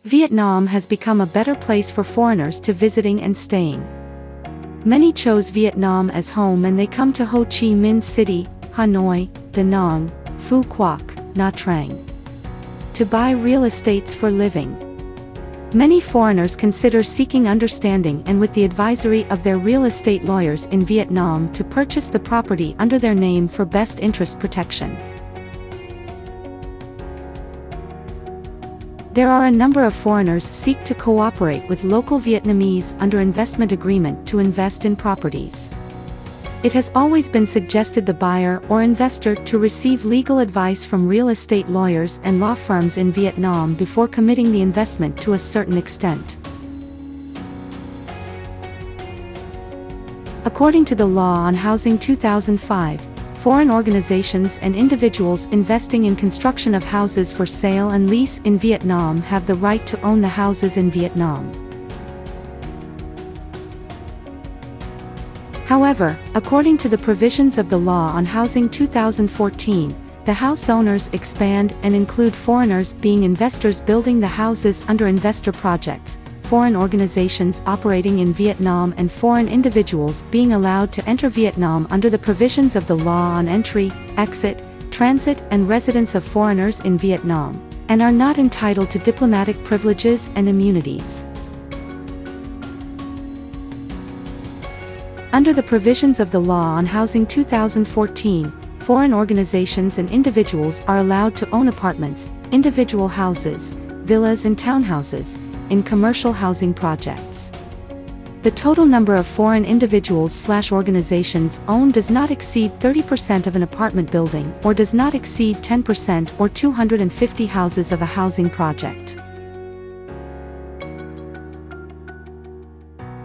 Vietnam has become a better place for foreigners to visiting and staying. Many chose Vietnam as home and they come to Ho Chi Minh City, Hanoi, Da Nang, Phu Quoc, Nha Trang to buy real estates for living. Many foreigners consider seeking understanding and with the advisory of their real estate lawyers in Vietnam to purchase the property under their name for best interest protection. There are a number of foreigners seek to cooperate with local Vietnamese under investment agreement to invest in properties. It has always been suggested the buyer or investor to receive legal advice from real estate lawyers and law firms in Vietnam before committing the investment to a certain extent. According to the Law on Housing 2005, foreign organizations and individuals investing in construction of houses for sale and lease in Vietnam have the right to own the houses in Vietnam. However, according to the provisions of the Law on Housing 2014, the house owners expand and include foreigners being investors building the houses under investor projects, foreign organizations operating in Vietnam and foreign individuals being allowed to enter Vietnam under the provisions of the Law on Entry, Exit, Transit and Residence of Foreigners in Vietnam, and are not entitled to diplomatic privileges and immunities. Under the provisions of the Law on Housing 2014, foreign organizations and individuals are allowed to own apartments, individual houses, villas and townhouses, in commercial housing projects. The total number of foreign individuals/organizations owned does not exceed 30% of an apartment building or does not exceed 10% or 250 houses of a housing project.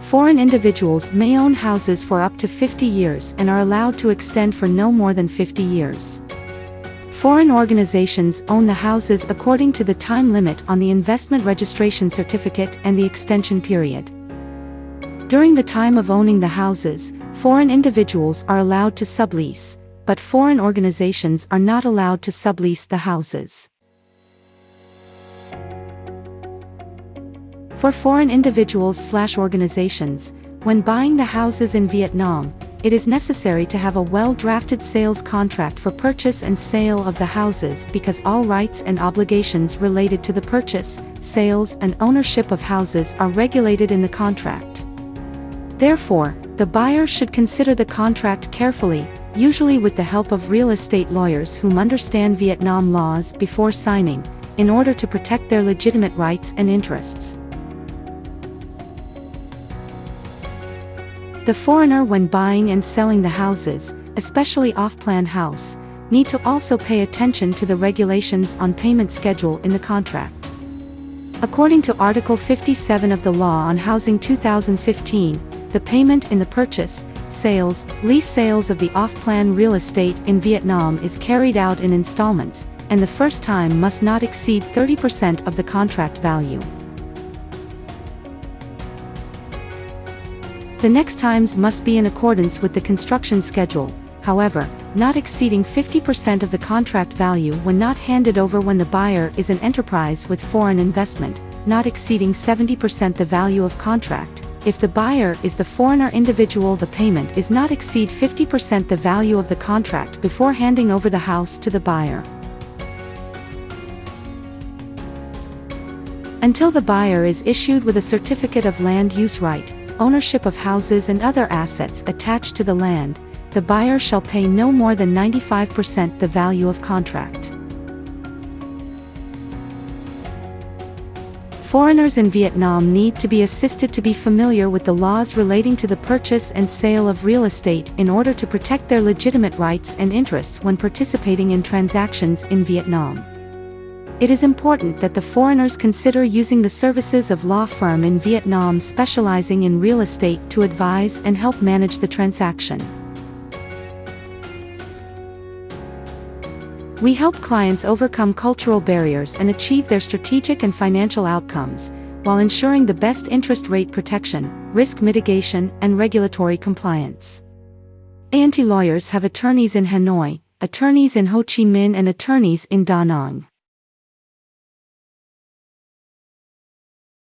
Foreign individuals may own houses for up to 50 years and are allowed to extend for no more than 50 years. Foreign organizations own the houses according to the time limit on the investment registration certificate and the extension period. During the time of owning the houses, foreign individuals are allowed to sublease, but foreign organizations are not allowed to sublease the houses. For foreign individuals/organizations, when buying the houses in Vietnam, it is necessary to have a well-drafted sales contract for purchase and sale of the houses because all rights and obligations related to the purchase, sales and ownership of houses are regulated in the contract. Therefore, the buyer should consider the contract carefully, usually with the help of real estate lawyers whom understand Vietnam laws before signing, in order to protect their legitimate rights and interests. The foreigner when buying and selling the houses, especially off-plan house, need to also pay attention to the regulations on payment schedule in the contract. According to Article 57 of the Law on Housing 2015, the payment in the purchase, sales, lease sales of the off-plan real estate in Vietnam is carried out in installments, and the first time must not exceed 30% of the contract value. The next times must be in accordance with the construction schedule, however, not exceeding 50% of the contract value when not handed over when the buyer is an enterprise with foreign investment, not exceeding 70% the value of contract. If the buyer is the foreigner individual, the payment is not exceed 50% the value of the contract before handing over the house to the buyer. Until the buyer is issued with a certificate of land use right, ownership of houses and other assets attached to the land, the buyer shall pay no more than 95% the value of contract. Foreigners in Vietnam need to be assisted to be familiar with the laws relating to the purchase and sale of real estate in order to protect their legitimate rights and interests when participating in transactions in Vietnam. It is important that the foreigners consider using the services of law firm in Vietnam specializing in real estate to advise and help manage the transaction. We help clients overcome cultural barriers and achieve their strategic and financial outcomes, while ensuring the best interest rate protection, risk mitigation, and regulatory compliance. A&T lawyers have attorneys in Hanoi, attorneys in Ho Chi Minh and attorneys in Da Nang.